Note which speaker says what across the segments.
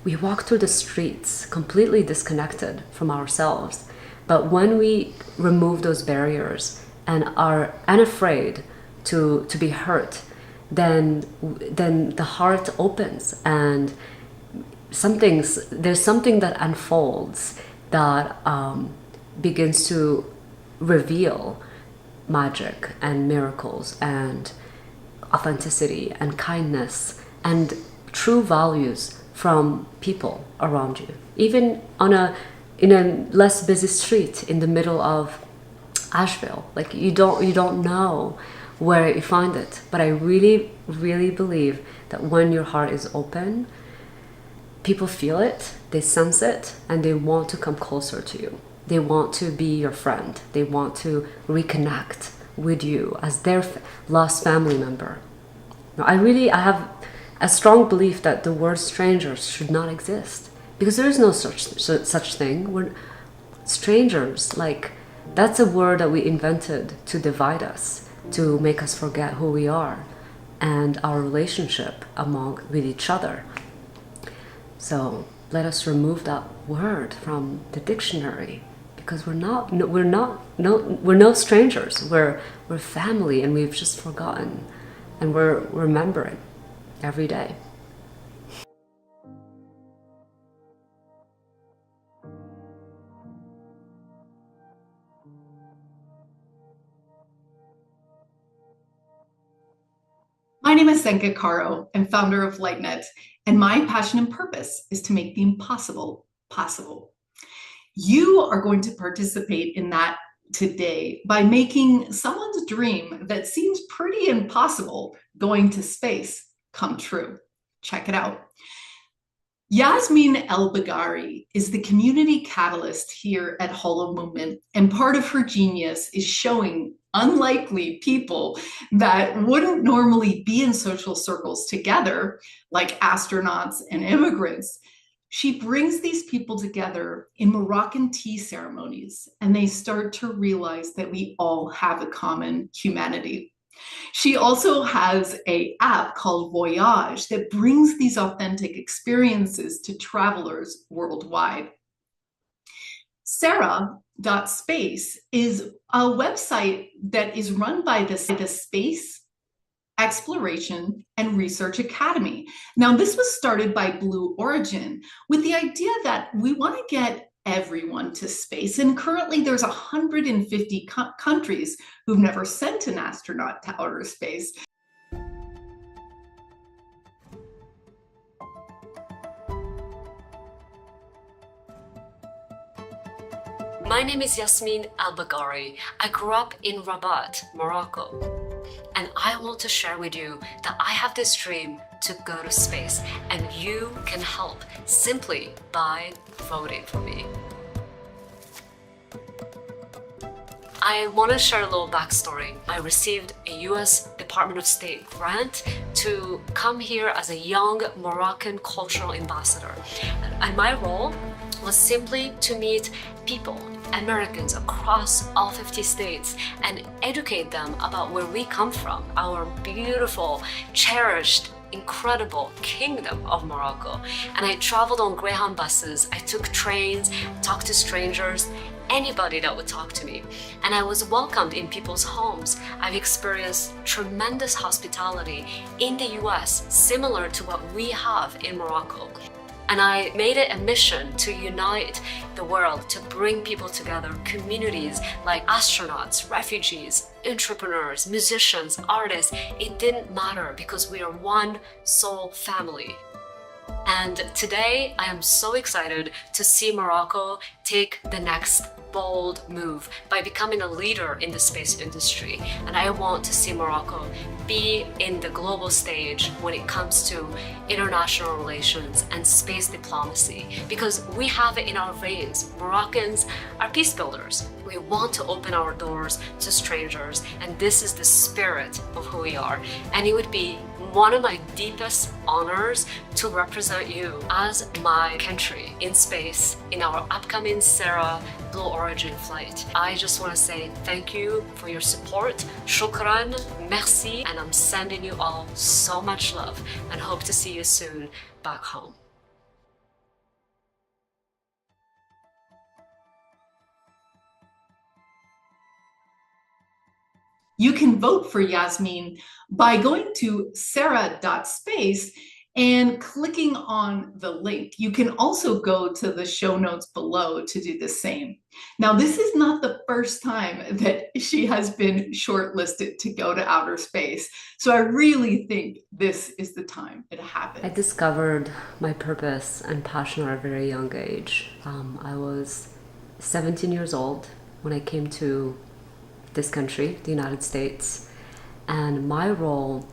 Speaker 1: we walk through the streets completely disconnected from ourselves. But when we remove those barriers and are unafraid to be hurt, then the heart opens, and there's something that unfolds that begins to reveal magic and miracles and authenticity and kindness and true values from people around you, even in a less busy street in the middle of Asheville. Like, you don't know where you find it, but I really, really believe that when your heart is open, people feel it, they sense it, and they want to come closer to you. They want to be your friend. They want to reconnect with you as their lost family member. Now, I have a strong belief that the word strangers should not exist, because there is no such thing. We're strangers. Like, that's a word that we invented to divide us, to make us forget who we are and our relationship with each other. So let us remove that word from the dictionary, because we're no strangers. We're family, and we've just forgotten, and we're remembering every day.
Speaker 2: My name is Senka Caro. I'm founder of LightNet, and my passion and purpose is to make the impossible possible. You are going to participate in that today by making someone's dream that seems pretty impossible, going to space, come true. Check it out. Yasmine El Baggari is the community catalyst here at Holomovement, and part of her genius is showing unlikely people that wouldn't normally be in social circles together, like astronauts and immigrants. She brings these people together in Moroccan tea ceremonies, and they start to realize that we all have a common humanity. She also has an app called Voyaj that brings these authentic experiences to travelers worldwide. SERA.space is a website that is run by the Space Exploration and Research Academy. Now, this was started by Blue Origin with the idea that we want to get everyone to space. And currently there's 150 countries who've never sent an astronaut to outer space.
Speaker 1: My name is Yasmine El Baggari. I grew up in Rabat, Morocco. And I want to share with you that I have this dream to go to space, and you can help simply by voting for me. I want to share a little backstory. I received a US Department of State grant to come here as a young Moroccan cultural ambassador. And my role was simply to meet people, Americans across all 50 states, and educate them about where we come from, our beautiful, cherished, incredible kingdom of Morocco. And I traveled on Greyhound buses, I took trains, talked to strangers, anybody that would talk to me. And I was welcomed in people's homes. I've experienced tremendous hospitality in the US, similar to what we have in Morocco. And I made it a mission to unite the world, to bring people together, communities like astronauts, refugees, entrepreneurs, musicians, artists. It didn't matter, because we are one soul family. And today I am so excited to see Morocco take the next bold move by becoming a leader in the space industry. And I want to see Morocco be in the global stage when it comes to international relations and space diplomacy, because we have it in our veins. Moroccans are peace builders. We want to open our doors to strangers, and this is the spirit of who we are. And it would be one of my deepest honors to represent you as my country in space in our upcoming SERA Blue Origin flight. I just want to say thank you for your support. Shukran, merci, and I'm sending you all so much love and hope to see you soon back home.
Speaker 2: You can vote for Yasmine by going to SERA.space and clicking on the link. You can also go to the show notes below to do the same. Now, this is not the first time that she has been shortlisted to go to outer space. So I really think this is the time it happened.
Speaker 1: I discovered my purpose and passion at a very young age. I was 17 years old when I came to this country, the United States, and my role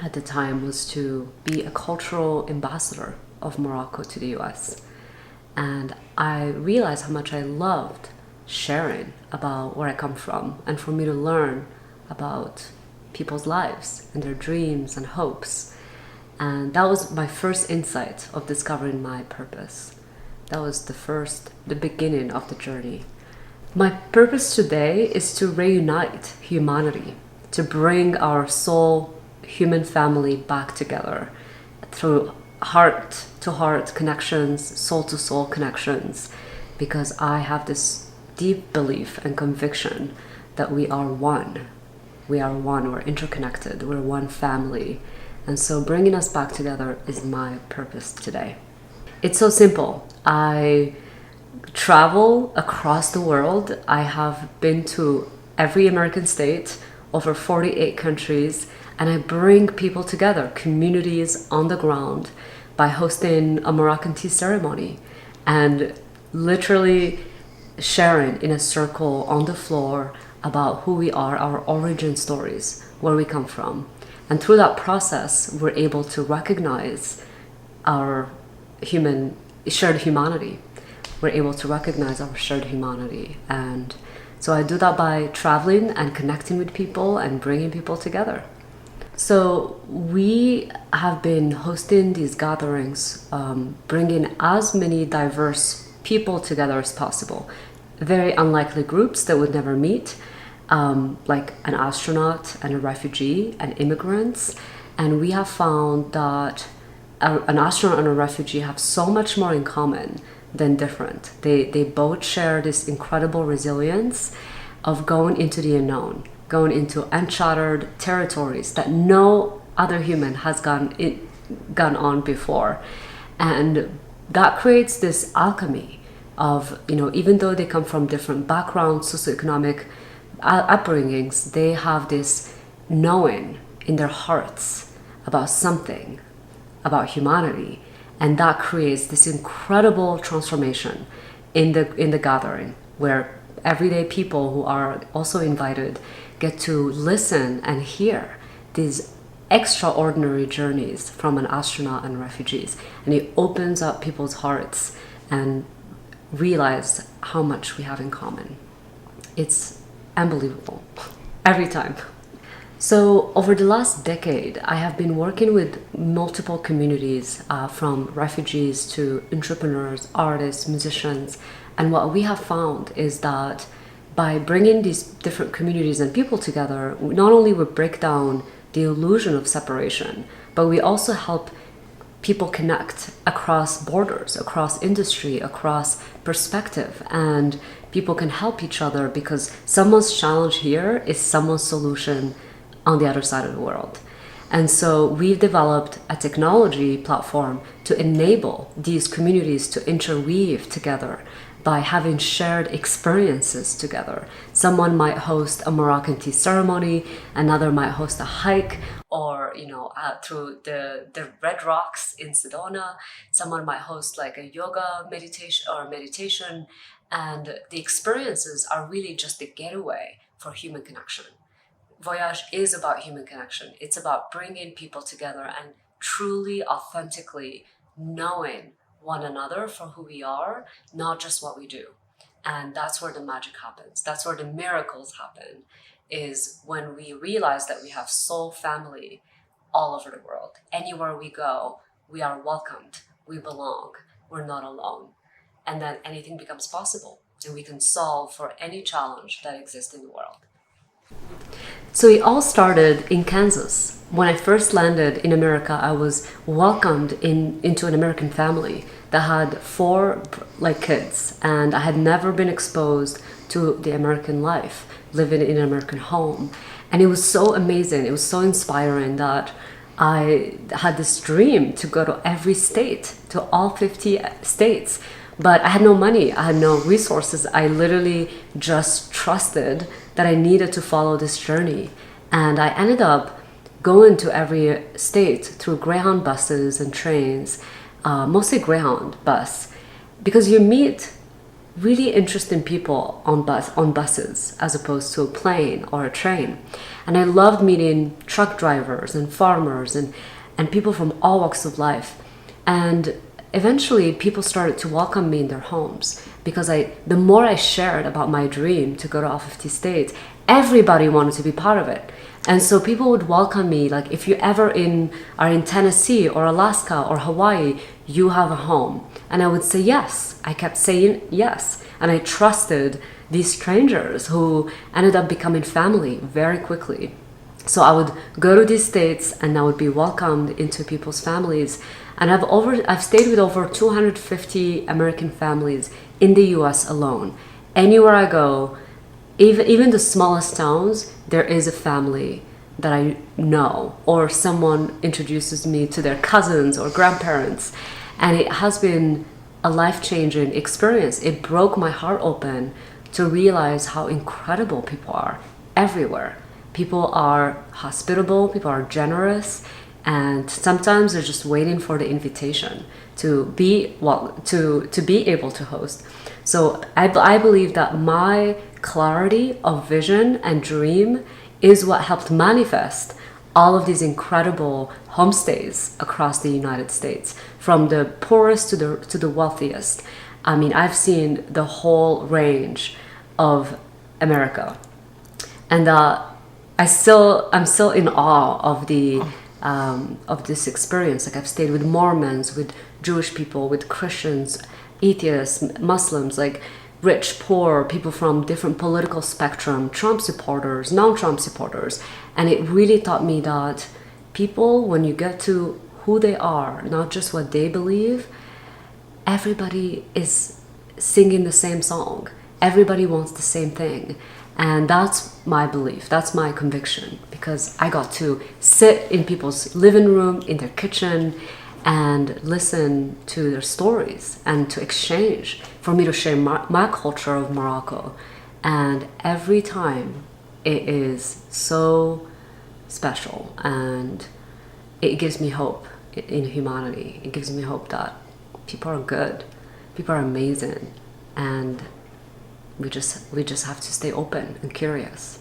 Speaker 1: at the time was to be a cultural ambassador of Morocco to the US. And I realized how much I loved sharing about where I come from, and for me to learn about people's lives and their dreams and hopes. And that was my first insight of discovering my purpose. That was the beginning of the journey. My purpose today is to reunite humanity, to bring our soul human family back together through heart-to-heart connections, soul-to-soul connections, because I have this deep belief and conviction that we are one. We are one, we're interconnected, we're one family. And so bringing us back together is my purpose today. It's so simple. I travel across the world. I have been to every American state, over 48 countries, and I bring people together, communities on the ground, by hosting a Moroccan tea ceremony and literally sharing in a circle on the floor about who we are, our origin stories, where we come from. And through that process, we're able to recognize our shared humanity. We're able to recognize our shared humanity. And so I do that by traveling and connecting with people and bringing people together. So we have been hosting these gatherings, bringing as many diverse people together as possible. Very unlikely groups that would never meet, like an astronaut and a refugee and immigrants. And we have found that an astronaut and a refugee have so much more in common than different. They both share this incredible resilience of going into the unknown, going into uncharted territories that no other human has gone on before. And that creates this alchemy of, even though they come from different backgrounds, socioeconomic upbringings, they have this knowing in their hearts about something, about humanity. And that creates this incredible transformation in the gathering, where everyday people who are also invited get to listen and hear these extraordinary journeys from an astronaut and refugees. And it opens up people's hearts and realize how much we have in common. It's unbelievable every time. So over the last decade, I have been working with multiple communities, from refugees to entrepreneurs, artists, musicians. And what we have found is that by bringing these different communities and people together, not only we break down the illusion of separation, but we also help people connect across borders, across industry, across perspective, and people can help each other because someone's challenge here is someone's solution on the other side of the world. And so we've developed a technology platform to enable these communities to interweave together by having shared experiences together. Someone might host a Moroccan tea ceremony, another might host a hike, or through the Red Rocks in Sedona. Someone might host like a yoga meditation, and the experiences are really just a getaway for human connection. Voyaj is about human connection. It's about bringing people together and truly, authentically knowing one another for who we are, not just what we do. And that's where the magic happens. That's where the miracles happen, is when we realize that we have soul family all over the world. Anywhere we go, we are welcomed, we belong, we're not alone. And then anything becomes possible, and we can solve for any challenge that exists in the world. So it all started in Kansas. When I first landed in America, I was welcomed into an American family that had 4 kids, and I had never been exposed to the American life, living in an American home. And it was so amazing, it was so inspiring that I had this dream to go to every state, to all 50 states. But I had no money, I had no resources. I literally just trusted that I needed to follow this journey. And I ended up going to every state through Greyhound buses and trains, mostly Greyhound bus, because you meet really interesting people on buses as opposed to a plane or a train. And I loved meeting truck drivers and farmers and people from all walks of life. And eventually people started to welcome me in their homes because the more I shared about my dream to go to all 50 states, everybody wanted to be part of it. And so people would welcome me, like, if you ever are in Tennessee or Alaska or Hawaii, you have a home. And I would say yes. I kept saying yes. And I trusted these strangers who ended up becoming family very quickly. So I would go to these states and I would be welcomed into people's families. And I've stayed with over 250 American families in the US alone. Anywhere I go, even the smallest towns, there is a family that I know, or someone introduces me to their cousins or grandparents. And it has been a life-changing experience. It broke my heart open to realize how incredible people are everywhere. People are hospitable, people are generous, and sometimes they're just waiting for the invitation to be able to host. So I believe that my clarity of vision and dream is what helped manifest all of these incredible homestays across the United States, from the poorest to the wealthiest. I mean, I've seen the whole range of America, and I'm still in awe of this experience. Like, I've stayed with Mormons, with Jewish people, with Christians, atheists, Muslims, like rich, poor, people from different political spectrum, Trump supporters, non-Trump supporters. And it really taught me that people, when you get to who they are, not just what they believe, everybody is singing the same song. Everybody wants the same thing. And that's my belief, that's my conviction, because I got to sit in people's living room, in their kitchen, and listen to their stories and to exchange, for me to share my culture of Morocco. And every time it is so special, and it gives me hope in humanity. It gives me hope that people are good, people are amazing, and we just have to stay open and curious.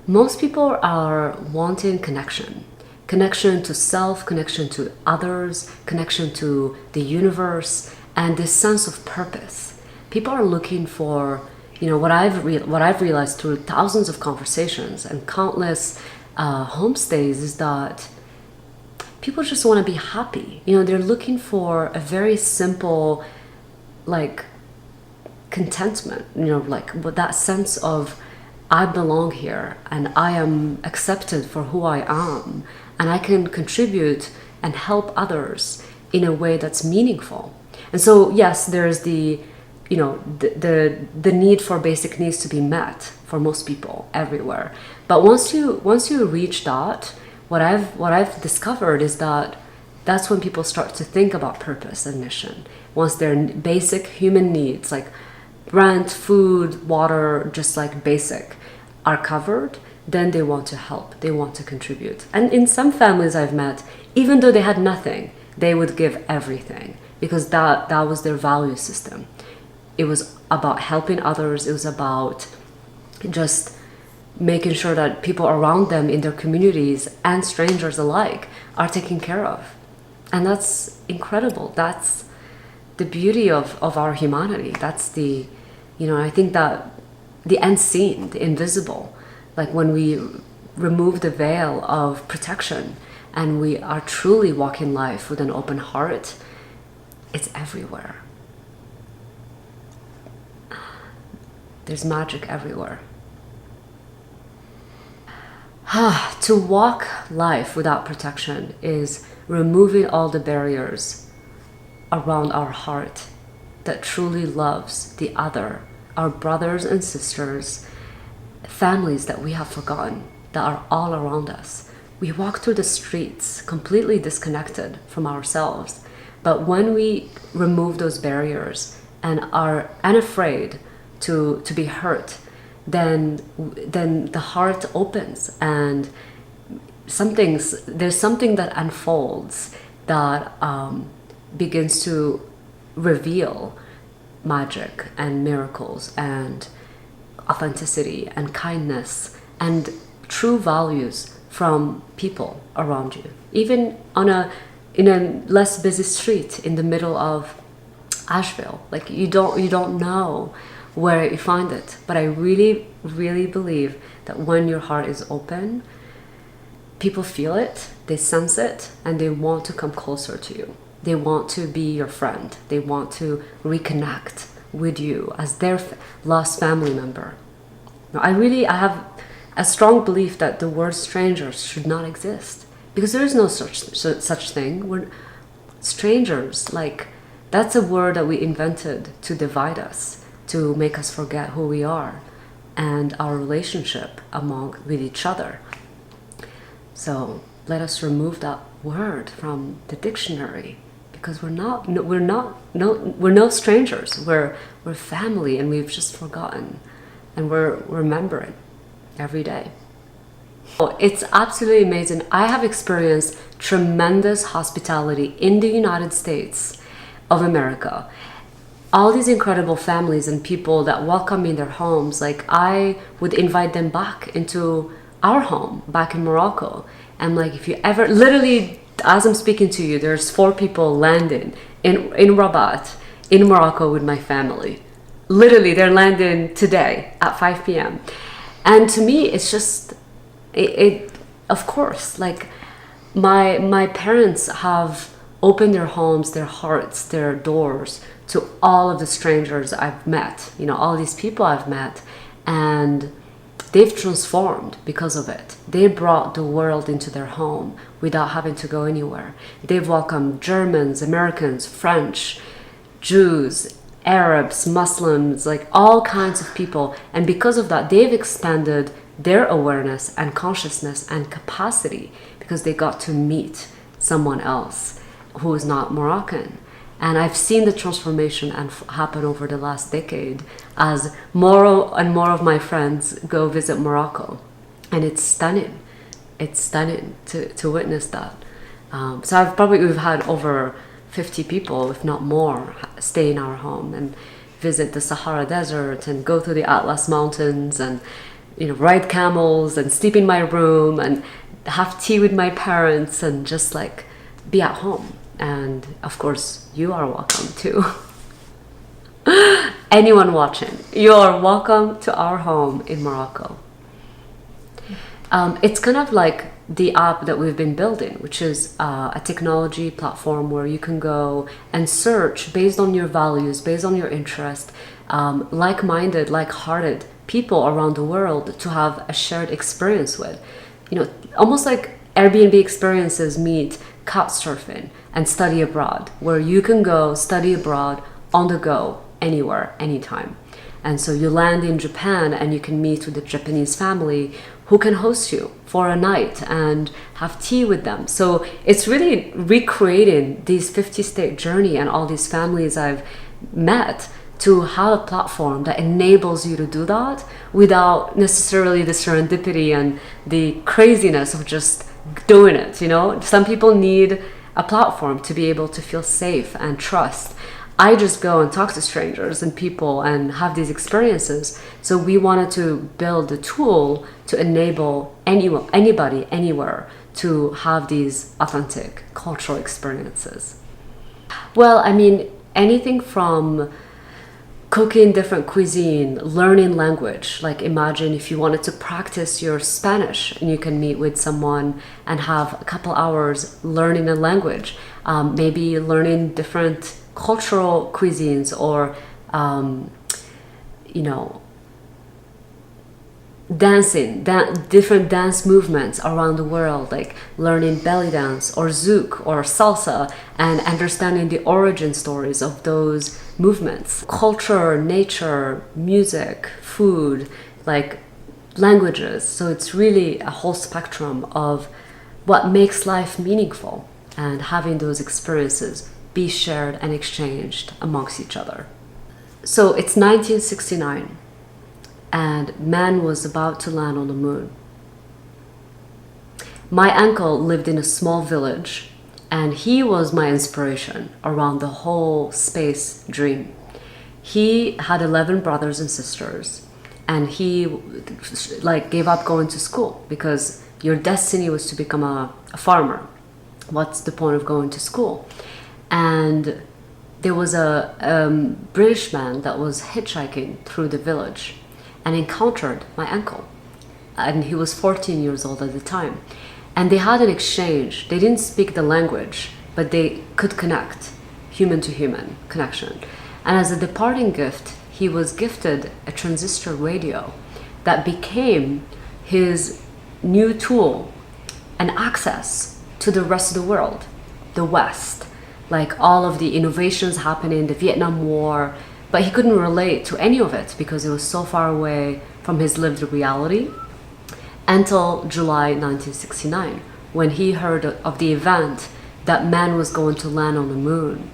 Speaker 1: Most people are wanting connection to self, connection to others, connection to the universe, and this sense of purpose. People are looking for, what I've realized through thousands of conversations and countless homestays, is that people just want to be happy. They're looking for a very simple, like, contentment, with that sense of, I belong here and I am accepted for who I am, and I can contribute and help others in a way that's meaningful. And so, yes, there's the need for basic needs to be met for most people everywhere. But once you reach that, what I've discovered is that that's when people start to think about purpose and mission. Once their basic human needs, like rent, food, water, just like basic, are covered, then they want to help, they want to contribute. And in some families I've met, even though they had nothing, they would give everything, because that was their value system. It was about helping others. It was about just making sure that people around them in their communities and strangers alike are taken care of. And that's incredible. That's the beauty of our humanity. That's the, I think that the unseen, the invisible, like when we remove the veil of protection and we are truly walking life with an open heart, it's everywhere. There's magic everywhere. To walk life without protection is removing all the barriers around our heart that truly loves the other, our brothers and sisters, families that we have forgotten that are all around us. We walk through the streets completely disconnected from ourselves. But when we remove those barriers and are unafraid to be hurt, then the heart opens, and there's something that unfolds that begins to reveal magic and miracles and authenticity and kindness and true values from people around you, even in a less busy street in the middle of Asheville. Like, you don't know where you find it, but I really, really believe that when your heart is open, people feel it, they sense it, and they want to come closer to you. They want to be your friend. They want to reconnect with you as their lost family member. Now, I have a strong belief that the word strangers should not exist, because there is no such thing. We're strangers. Like, that's a word that we invented to divide us, to make us forget who we are and our relationship with each other. So let us remove that word from the dictionary, because we're no strangers. We're family, and we've just forgotten, and we're remembering every day. It's absolutely amazing. I have experienced tremendous hospitality in the United States of America. All these incredible families and people that welcome me in their homes, like, I would invite them back into our home back in Morocco. And like, if you ever, literally, as I'm speaking to you, there's 4 people landing in Rabat, in Morocco, with my family. Literally, they're landing today at 5 p.m. And to me, it's just, it of course, like, my parents have opened their homes, their hearts, their doors to all of the strangers I've met, all these people I've met, and they've transformed because of it. They brought the world into their home without having to go anywhere. They've welcomed Germans, Americans, French, Jews, Arabs, Muslims, like all kinds of people. And because of that, they've expanded their awareness and consciousness and capacity, because they got to meet someone else who is not Moroccan. And I've seen the transformation happen over the last decade as more and more of my friends go visit Morocco. And it's stunning. It's stunning to witness that. So we've had over 50 people, if not more, stay in our home and visit the Sahara Desert and go to the Atlas Mountains and ride camels and sleep in my room and have tea with my parents and just like be at home. And of course, you are welcome too. Anyone watching, you are welcome to our home in Morocco. It's kind of like the app that we've been building, which is a technology platform where you can go and search based on your values, based on your interest, like-minded, like-hearted people around the world to have a shared experience with. Almost like Airbnb experiences meet couchsurfing and study abroad, where you can go study abroad on the go, anywhere, anytime. And so you land in Japan and you can meet with a Japanese family who can host you for a night and have tea with them. So it's really recreating these 50-state journey and all these families I've met to have a platform that enables you to do that without necessarily the serendipity and the craziness of just doing it. Some people need a platform to be able to feel safe and trust. I just go and talk to strangers and people and have these experiences. So we wanted to build a tool to enable anybody, anywhere, to have these authentic cultural experiences. Well, I mean, anything from cooking different cuisine, learning language. Like, imagine if you wanted to practice your Spanish and you can meet with someone and have a couple hours learning a language, maybe learning different cultural cuisines, or dancing, different dance movements around the world, like learning belly dance or zouk or salsa, and understanding the origin stories of those movements. Culture, nature, music, food, like languages. So it's really a whole spectrum of what makes life meaningful, and having those experiences be shared and exchanged amongst each other. So it's 1969, and man was about to land on the moon. My uncle lived in a small village, and he was my inspiration around the whole space dream. He had 11 brothers and sisters, and he gave up going to school because your destiny was to become a farmer. What's the point of going to school? And there was a British man that was hitchhiking through the village and encountered my uncle, and he was 14 years old at the time. And they had an exchange. They didn't speak the language, but they could connect, human to human connection. And as a departing gift, he was gifted a transistor radio that became his new tool and access to the rest of the world, the West, like all of the innovations happening, the Vietnam War, but he couldn't relate to any of it because it was so far away from his lived reality, until July 1969, when he heard of the event that man was going to land on the moon.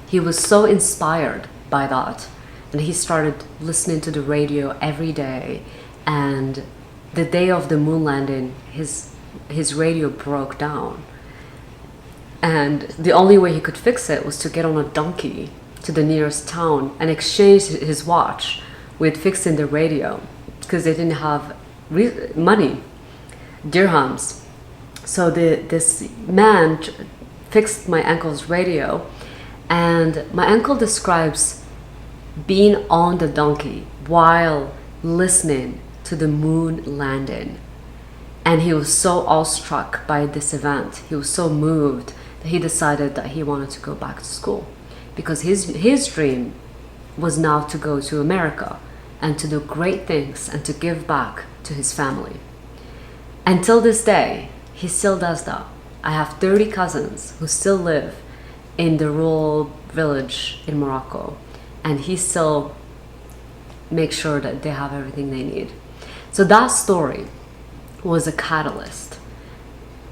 Speaker 1: He was so inspired by that, and he started listening to the radio every day. And the day of the moon landing, his radio broke down, and the only way he could fix it was to get on a donkey to the nearest town and exchange his watch with fixing the radio, because they didn't have money, dirhams. So this man fixed my uncle's radio, and my uncle describes being on the donkey while listening to the moon landing. And he was so awestruck by this event, he was so moved, that he decided that he wanted to go back to school, because his dream was now to go to America and to do great things and to give back to his family. Until this day, he still does that. I have 30 cousins who still live in the rural village in Morocco, and he still makes sure that they have everything they need. So that story was a catalyst.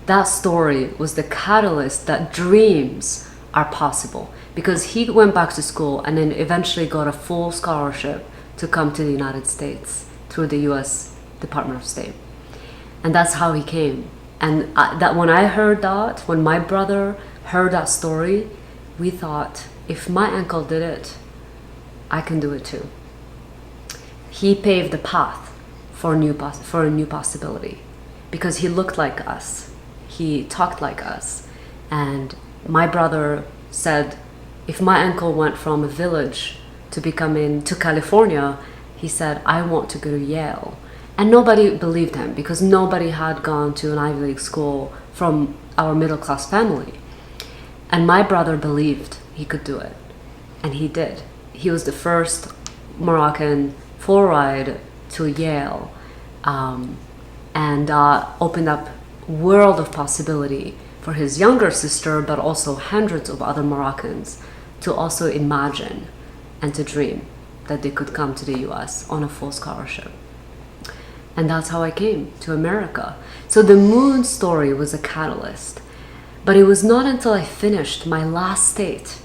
Speaker 1: That story was the catalyst that dreams are possible, because he went back to school and then eventually got a full scholarship to come to the United States through the US Department of State. And that's how he came. And that when I heard that, when my brother heard that story, we thought, if my uncle did it, I can do it too. He paved the path for a new possibility, because he looked like us, he talked like us. And my brother said, if my uncle went from a village to California, he said, I want to go to Yale. And nobody believed him, because nobody had gone to an Ivy League school from our middle class family. And my brother believed he could do it, and he did. He was the first Moroccan full ride to Yale, and opened up a world of possibility for his younger sister, but also hundreds of other Moroccans to also imagine and to dream that they could come to the US on a full scholarship. And that's how I came to America. So the moon story was a catalyst. But it was not until I finished my last state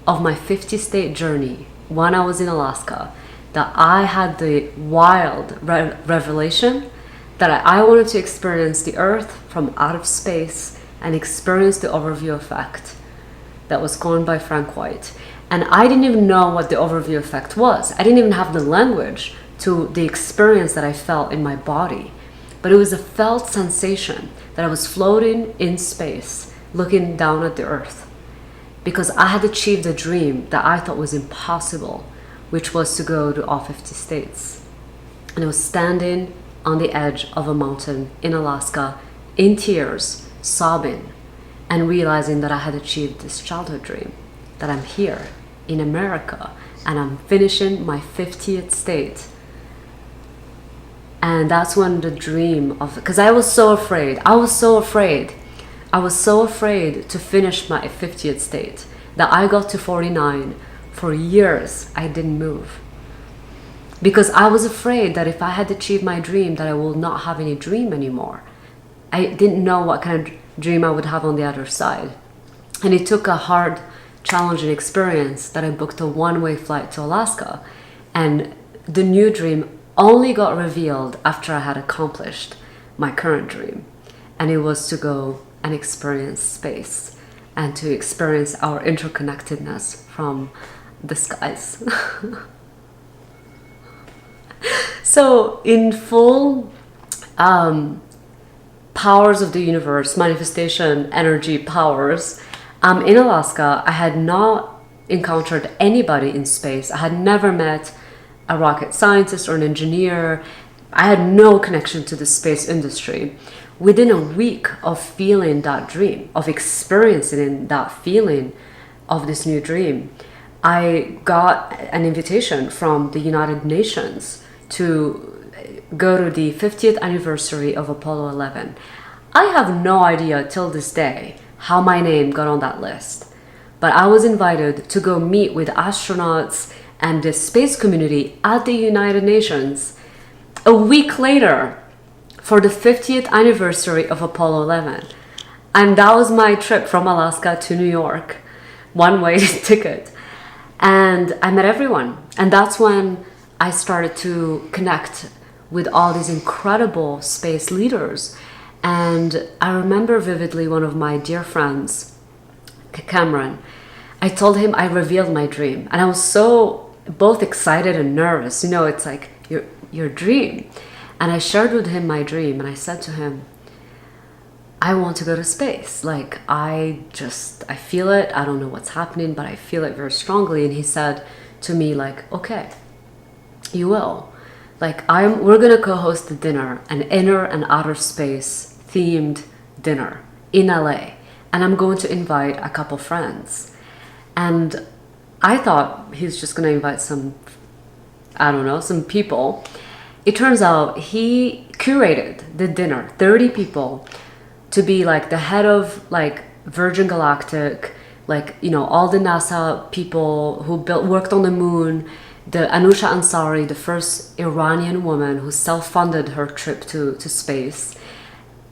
Speaker 1: of my 50-state journey, when I was in Alaska, that I had the wild revelation that I wanted to experience the Earth from out of space and experience the overview effect that was coined by Frank White. And I didn't even know what the overview effect was. I didn't even have the language to the experience that I felt in my body. But it was a felt sensation that I was floating in space, looking down at the Earth, because I had achieved a dream that I thought was impossible, which was to go to all 50 states. And I was standing on the edge of a mountain in Alaska, in tears, sobbing, and realizing that I had achieved this childhood dream, that I'm here in America, and I'm finishing my 50th state. And that's when the dream of, because I was so afraid to finish my 50th state, that I got to 49. For years, I didn't move. because I was afraid that if I had achieved my dream, that I will not have any dream anymore. I didn't know what kind of dream I would have on the other side. And it took a hard, challenging experience that I booked a one-way flight to Alaska. And the new dream only got revealed after I had accomplished my current dream. And it was to go and experience space and to experience our interconnectedness from the skies. So in full powers of the universe, manifestation, energy powers, in Alaska, I had not encountered anybody in space. I had never met a rocket scientist or an engineer. I had no connection to the space industry. Within a week of feeling that dream, of experiencing that feeling of this new dream, I got an invitation from the United Nations to go to the 50th anniversary of Apollo 11. I have no idea till this day how my name got on that list, but I was invited to go meet with astronauts and the space community at the United Nations a week later for the 50th anniversary of Apollo 11. And that was my trip from Alaska to New York, one-way ticket. And I met everyone. And that's when I started to connect with all these incredible space leaders. And I remember vividly one of my dear friends, Cameron. I told him I revealed my dream. And I was so both excited and nervous. You know, it's like your dream. And I shared with him my dream. And I said to him, I want to go to space. Like, I feel it. I don't know what's happening, but I feel it very strongly. And he said to me, like, okay, you will. Like, we're going to co-host a dinner, an inner and outer space themed dinner in LA. And I'm going to invite a couple friends. And I thought he's just going to invite some people. It turns out he curated the dinner, 30 people, to be like the head of like Virgin Galactic, like, you know, all the NASA people who worked on the moon, the Anousheh Ansari, the first Iranian woman who self-funded her trip to space,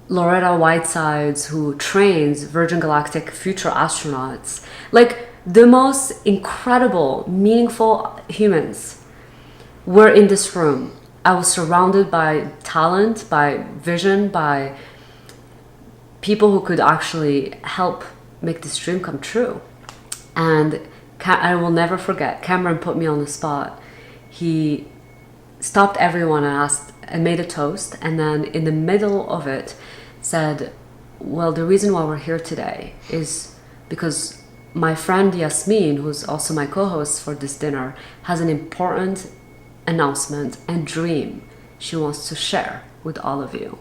Speaker 1: Loretta Whitesides, who trains Virgin Galactic future astronauts, like the most incredible, meaningful humans were in this room. I was surrounded by talent, by vision, by people who could actually help make this dream come true. And I will never forget, Cameron put me on the spot. He stopped everyone and asked and made a toast, and then in the middle of it said, well, the reason why we're here today is because my friend Yasmine, who's also my co-host for this dinner, has an important announcement and dream she wants to share with all of you.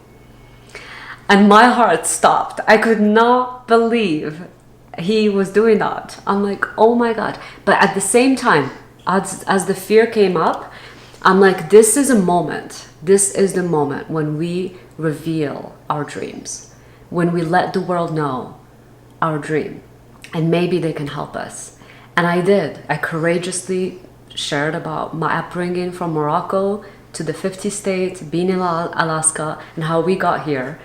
Speaker 1: And my heart stopped. I could not believe he was doing that. I'm like, oh my God. But at the same time, as the fear came up, I'm like, this is a moment. This is the moment when we reveal our dreams, when we let the world know our dream, and maybe they can help us. And I did. I courageously shared about my upbringing from Morocco to the 50 states, being in Alaska, and how we got here.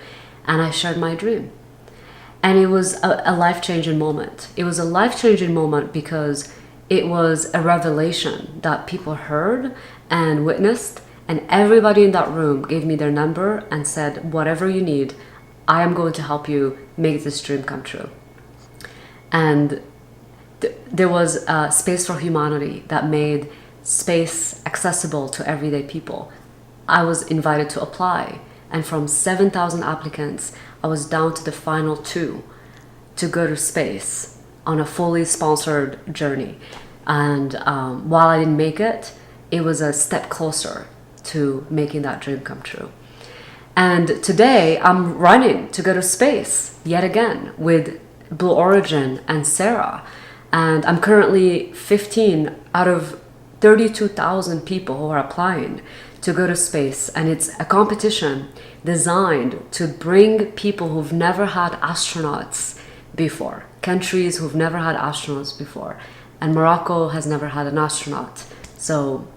Speaker 1: And I shared my dream. And it was a life-changing moment. It was a life-changing moment because it was a revelation that people heard and witnessed, and everybody in that room gave me their number and said, whatever you need, I am going to help you make this dream come true. And there was a Space for Humanity that made space accessible to everyday people. I was invited to apply, and from 7,000 applicants, I was down to the final 2 to go to space on a fully sponsored journey. And while I didn't make it, it was a step closer to making that dream come true. And today I'm running to go to space yet again with Blue Origin and SERA. And I'm currently 15 out of 32,000 people who are applying to go to space. And it's a competition designed to bring people who've never had astronauts before, countries who've never had astronauts before. And Morocco has never had an astronaut. So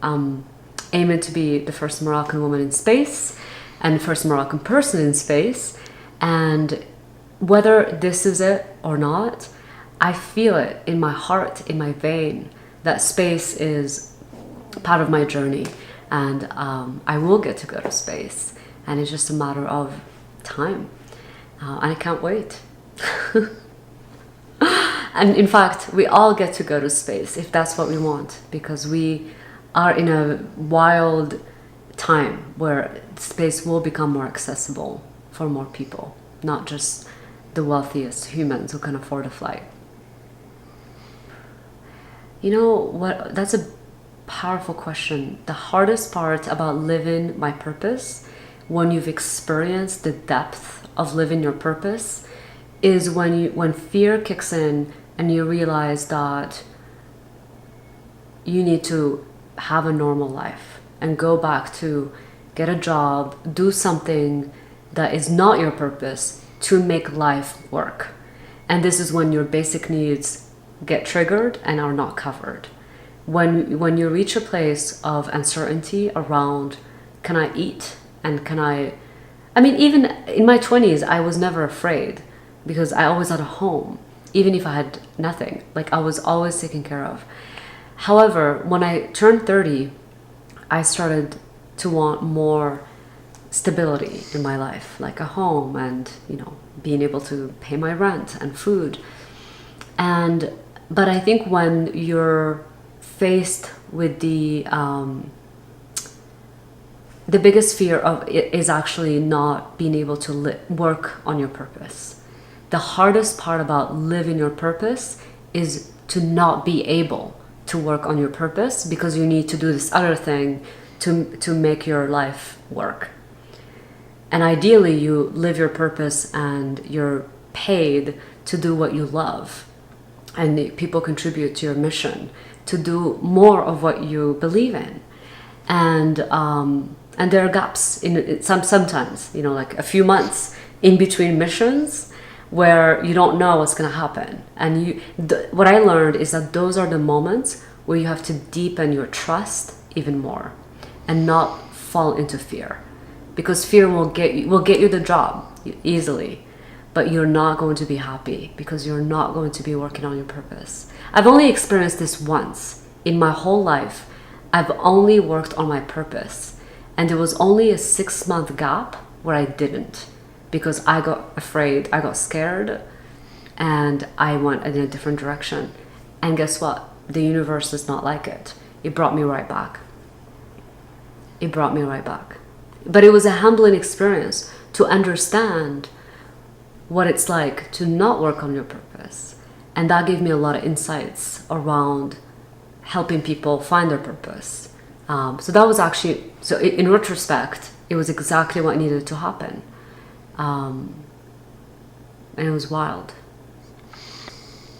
Speaker 1: aiming to be the first Moroccan woman in space and first Moroccan person in space. And whether this is it or not, I feel it in my heart, in my vein, that space is part of my journey, and I will get to go to space, and it's just a matter of time, and I can't wait. And in fact, we all get to go to space if that's what we want, because we are in a wild time where space will become more accessible for more people, not just the wealthiest humans who can afford a flight. You know what? That's a powerful question. The hardest part about living my purpose, when you've experienced the depth of living your purpose, is when fear kicks in and you realize that you need to have a normal life and go back to get a job, do something that is not your purpose to make life work. And this is when your basic needs get triggered and are not covered. When you reach a place of uncertainty around, can I eat? And I mean, even in my 20s, I was never afraid because I always had a home, even if I had nothing. Like, I was always taken care of. However, when I turned 30, I started to want more stability in my life, like a home and, being able to pay my rent and food. But I think when you're faced with the biggest fear of it is actually not being able to work on your purpose. The hardest part about living your purpose is to not be able to work on your purpose because you need to do this other thing to make your life work. And ideally, you live your purpose and you're paid to do what you love. And people contribute to your mission to do more of what you believe in. And there are gaps in sometimes, like a few months in between missions where you don't know what's going to happen. And what I learned is that those are the moments where you have to deepen your trust even more and not fall into fear, because fear will get you the job easily, but you're not going to be happy because you're not going to be working on your purpose. I've only experienced this once in my whole life. I've only worked on my purpose, and there was only a 6-month gap where I didn't, because I got afraid, I got scared, and I went in a different direction. And guess what? The universe does not like it. It brought me right back. It brought me right back. But it was a humbling experience to understand what it's like to not work on your purpose. And that gave me a lot of insights around helping people find their purpose. So that was actually, in retrospect, it was exactly what needed to happen. And it was wild.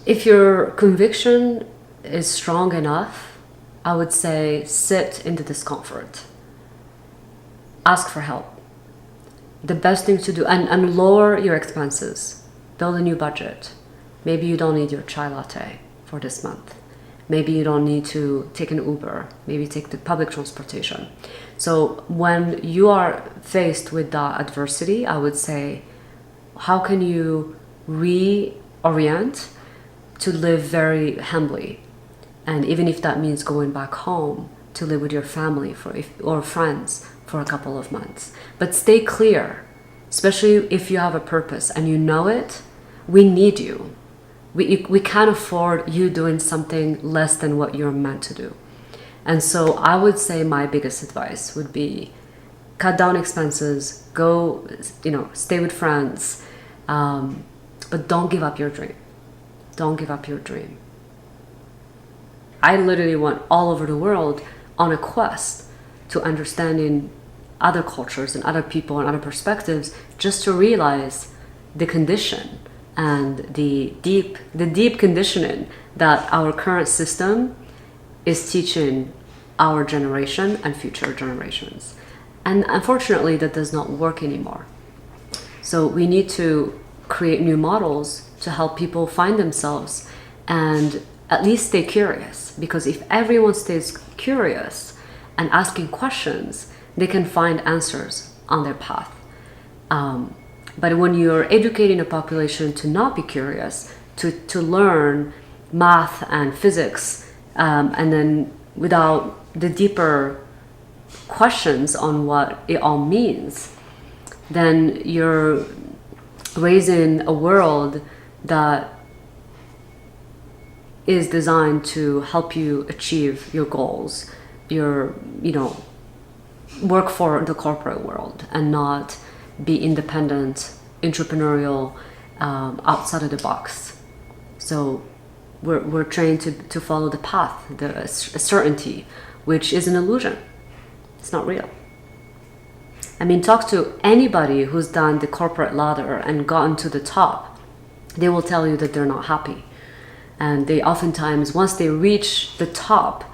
Speaker 1: If your conviction is strong enough, I would say sit in the discomfort. Ask for help. The best thing to do, and lower your expenses. Build a new budget. Maybe you don't need your chai latte for this month. Maybe you don't need to take an Uber. Maybe take the public transportation. So when you are faced with that adversity, I would say, how can you reorient to live very humbly? And even if that means going back home to live with your family or friends for a couple of months. But stay clear, especially if you have a purpose and you know it, we need you. We can't afford you doing something less than what you're meant to do. And so I would say my biggest advice would be cut down expenses, go, stay with friends, but don't give up your dream. Don't give up your dream. I literally went all over the world on a quest to understanding other cultures and other people and other perspectives, just to realize the condition and the deep conditioning that our current system is teaching our generation and future generations. And unfortunately, that does not work anymore. So we need to create new models to help people find themselves and at least stay curious. Because if everyone stays curious and asking questions, they can find answers on their path. But when you're educating a population to not be curious, to learn math and physics, and then without the deeper questions on what it all means, then you're raising a world that is designed to help you achieve your goals, your, work for the corporate world and not be independent, entrepreneurial, outside of the box. So we're trained to follow the path, the certainty, which is an illusion. It's not real. I mean, talk to anybody who's done the corporate ladder and gotten to the top. They will tell you that they're not happy. And they oftentimes, once they reach the top,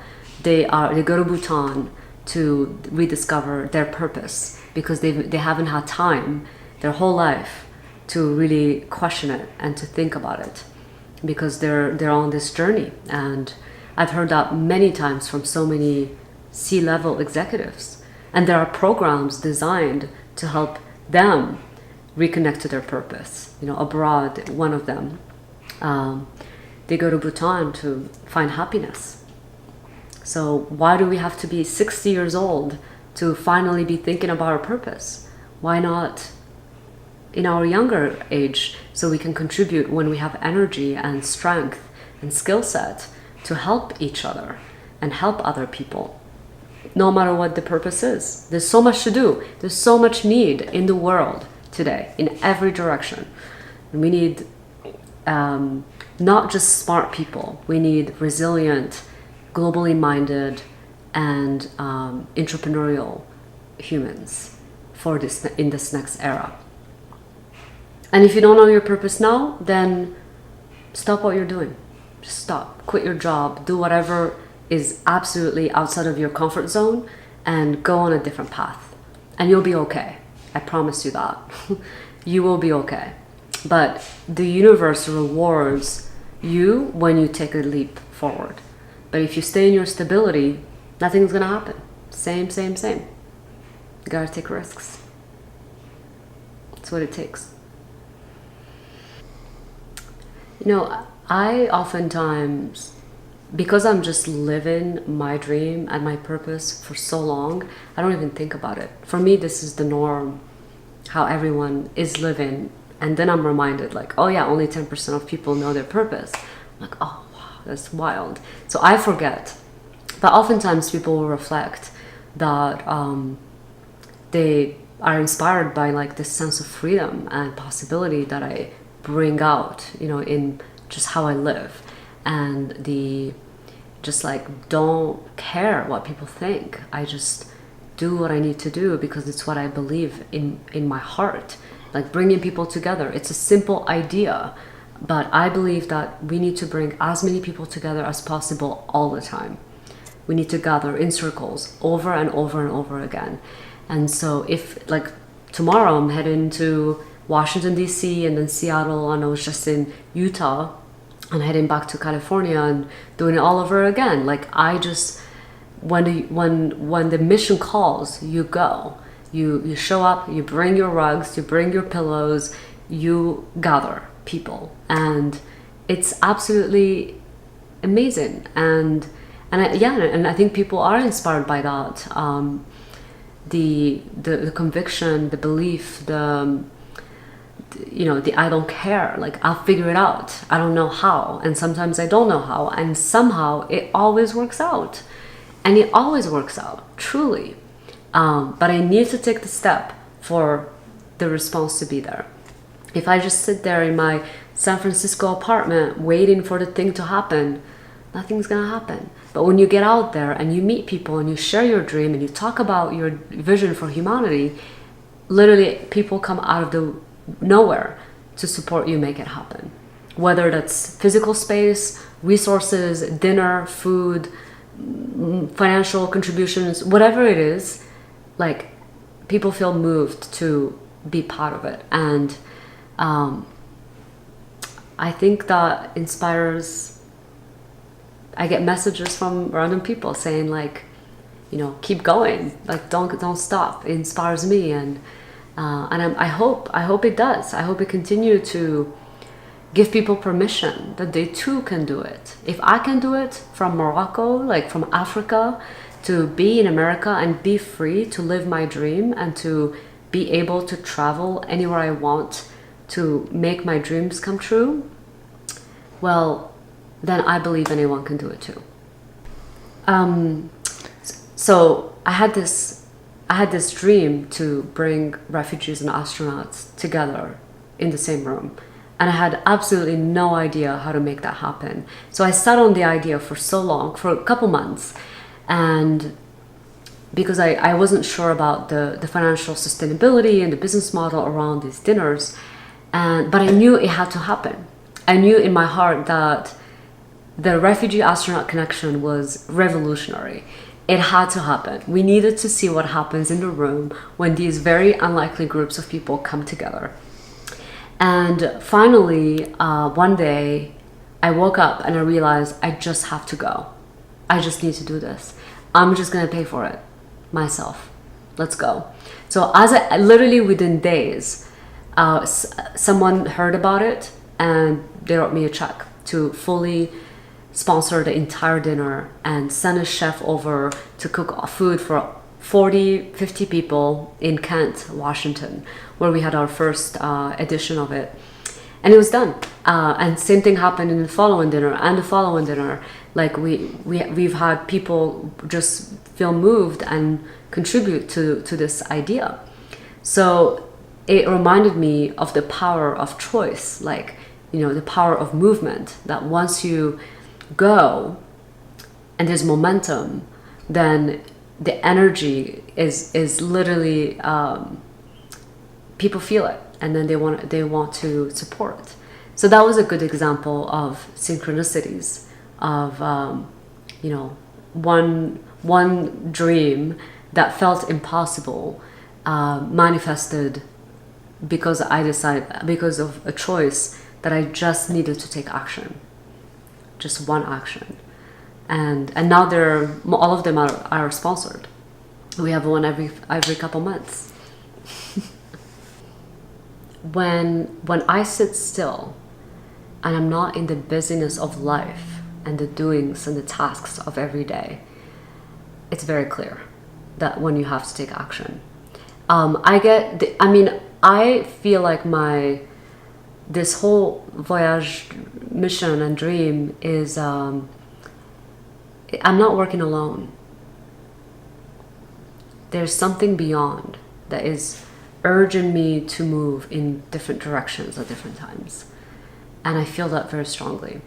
Speaker 1: they go to Bhutan to rediscover their purpose, because they haven't had time their whole life to really question it and to think about it, because they're on this journey. And I've heard that many times from so many C-level executives. And there are programs designed to help them reconnect to their purpose. Abroad, one of them, they go to Bhutan to find happiness. So why do we have to be 60 years old to finally be thinking about our purpose? Why not in our younger age, so we can contribute when we have energy and strength and skill set to help each other and help other people, no matter what the purpose is. There's so much to do. There's so much need in the world today, in every direction. And we need not just smart people. We need resilient, globally minded, and entrepreneurial humans for this in this next era. And if you don't know your purpose now, then stop what you're doing. Just stop. Quit your job. Do whatever is absolutely outside of your comfort zone and go on a different path. And you'll be okay. I promise you that. You will be okay. But the universe rewards you when you take a leap forward. But if you stay in your stability, nothing's gonna happen. Same. You gotta take risks. That's what it takes. I oftentimes, because I'm just living my dream and my purpose for so long, I don't even think about it. For me, this is the norm, how everyone is living. And then I'm reminded, like, oh yeah, only 10% of people know their purpose. I'm like, oh wow, that's wild. So I forget. But oftentimes people will reflect that they are inspired by like this sense of freedom and possibility that I bring out, in just how I live. And just like, don't care what people think. I just do what I need to do because it's what I believe in my heart. Like bringing people together. It's a simple idea, but I believe that we need to bring as many people together as possible all the time. We need to gather in circles over and over and over again. And so if like tomorrow I'm heading to Washington, D.C. and then Seattle, and I was just in Utah and heading back to California and doing it all over again. Like I just, when the mission calls, you go. You show up, you bring your rugs, you bring your pillows, you gather people, and it's absolutely amazing. And I think people are inspired by that. The conviction, the belief, the I don't care, like I'll figure it out. I don't know how, and sometimes I don't know how, and somehow it always works out, and it always works out, truly. But I need to take the step for the response to be there. If I just sit there in my San Francisco apartment waiting for the thing to happen, nothing's gonna happen. But when you get out there and you meet people and you share your dream and you talk about your vision for humanity, literally people come out of the nowhere to support you make it happen. Whether that's physical space, resources, dinner, food, financial contributions, whatever it is, like people feel moved to be part of it. And I think that inspires. I get messages from random people saying like, keep going. Like don't stop. It inspires me, and I hope it does. I hope it continue to give people permission that they too can do it. If I can do it from Morocco, like from Africa, to be in America and be free to live my dream and to be able to travel anywhere I want to make my dreams come true, well, then I believe anyone can do it too. So I had this dream to bring refugees and astronauts together in the same room. And I had absolutely no idea how to make that happen. So I sat on the idea for so long, for a couple months, and because I wasn't sure about the financial sustainability and the business model around these dinners, but I knew it had to happen. I knew in my heart that the refugee-astronaut connection was revolutionary. It had to happen. We needed to see what happens in the room when these very unlikely groups of people come together. And finally, one day, I woke up and I realized I just have to go. I just need to do this. I'm just gonna pay for it myself. Let's go. So literally within days, someone heard about it and they wrote me a check to fully sponsor the entire dinner and send a chef over to cook food for 40, 50 people in Kent, Washington, where we had our first edition of it. And it was done. And same thing happened in the following dinner and the following dinner. Like we've had people just feel moved and contribute to this idea. So it reminded me of the power of choice, like, the power of movement, that once you go and there's momentum, then the energy is literally, people feel it, and then they want to support it. So that was a good example of synchronicities, of one dream that felt impossible manifested because because of a choice that I just needed to take action, just one action. And now all of them are sponsored. We have one every couple months. When I sit still and I'm not in the busyness of life and the doings and the tasks of every day, it's very clear that when you have to take action. I feel like this whole Voyaj mission and dream is, I'm not working alone. There's something beyond that is urging me to move in different directions at different times. And I feel that very strongly.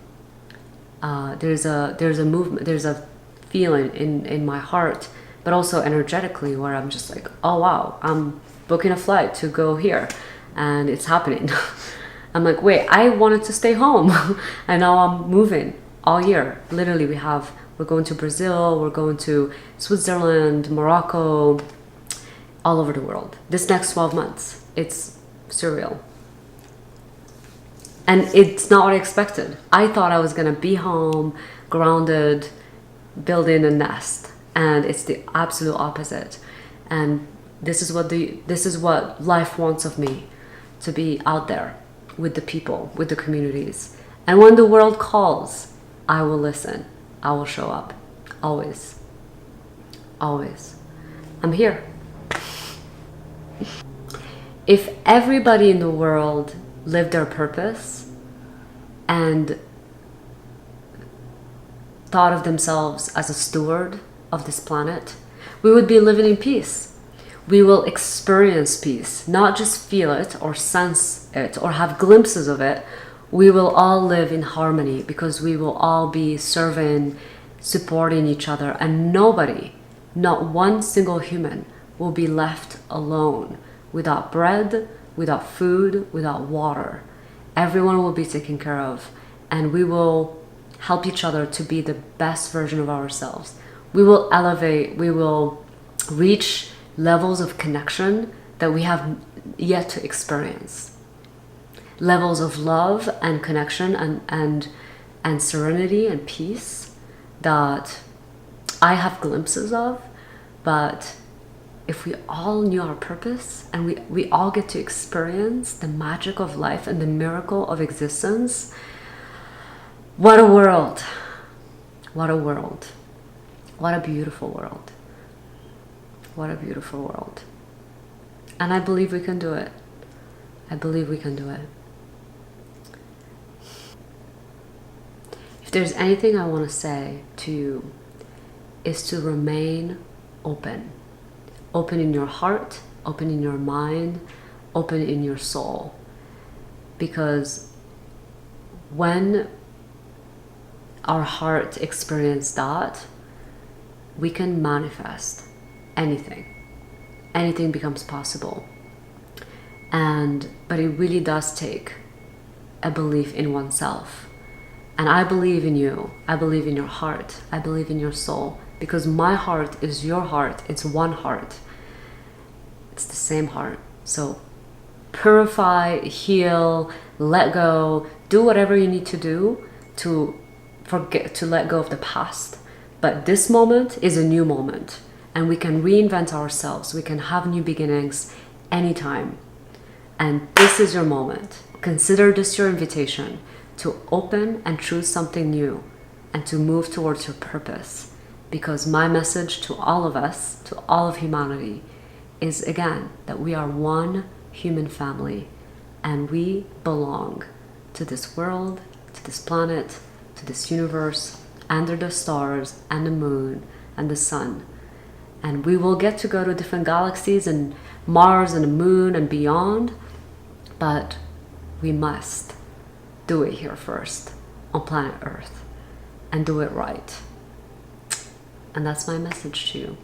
Speaker 1: There's a movement, there's a feeling in my heart, but also energetically, where I'm just like, oh wow, I'm booking a flight to go here and it's happening. I'm like, wait, I wanted to stay home and now I'm moving all year. Literally, we're going to Brazil, we're going to Switzerland, Morocco, all over the world. This next 12 months, it's surreal. And it's not what I expected. I thought I was gonna be home, grounded, building a nest, and it's the absolute opposite. And this is what life wants of me, to be out there with the people, with the communities. And when the world calls, I will listen. I will show up. Always. Always. I'm here. If everybody in the world lived their purpose and thought of themselves as a steward of this planet, we would be living in peace. We will experience peace, not just feel it or sense it or have glimpses of it. We will all live in harmony because we will all be serving, supporting each other, and nobody, not one single human, will be left alone without bread, without food, without water. Everyone will be taken care of, and we will help each other to be the best version of ourselves. We will elevate, we will reach levels of connection that we have yet to experience. Levels of love and connection and serenity and peace that I have glimpses of, But if we all knew our purpose and we all get to experience the magic of life and the miracle of existence, what a world. What a world. What a beautiful world. What a beautiful world. And I believe we can do it. I believe we can do it. If there's anything I want to say to you, is to remain open. Open in your heart, open in your mind, open in your soul. Because when our heart experiences that, we can manifest anything. Anything becomes possible. But it really does take a belief in oneself. And I believe in you. I believe in your heart. I believe in your soul. Because my heart is your heart. It's one heart. It's the same heart. So purify, heal, let go, do whatever you need to do to let go of the past. But this moment is a new moment, and we can reinvent ourselves. We can have new beginnings anytime. And this is your moment. Consider this your invitation to open and choose something new and to move towards your purpose. Because my message to all of us, to all of humanity, is again that we are one human family and we belong to this world, to this planet, to this universe, under the stars and the moon and the sun. And we will get to go to different galaxies and Mars and the moon and beyond, but we must do it here first on planet Earth and do it right. And that's my message to you.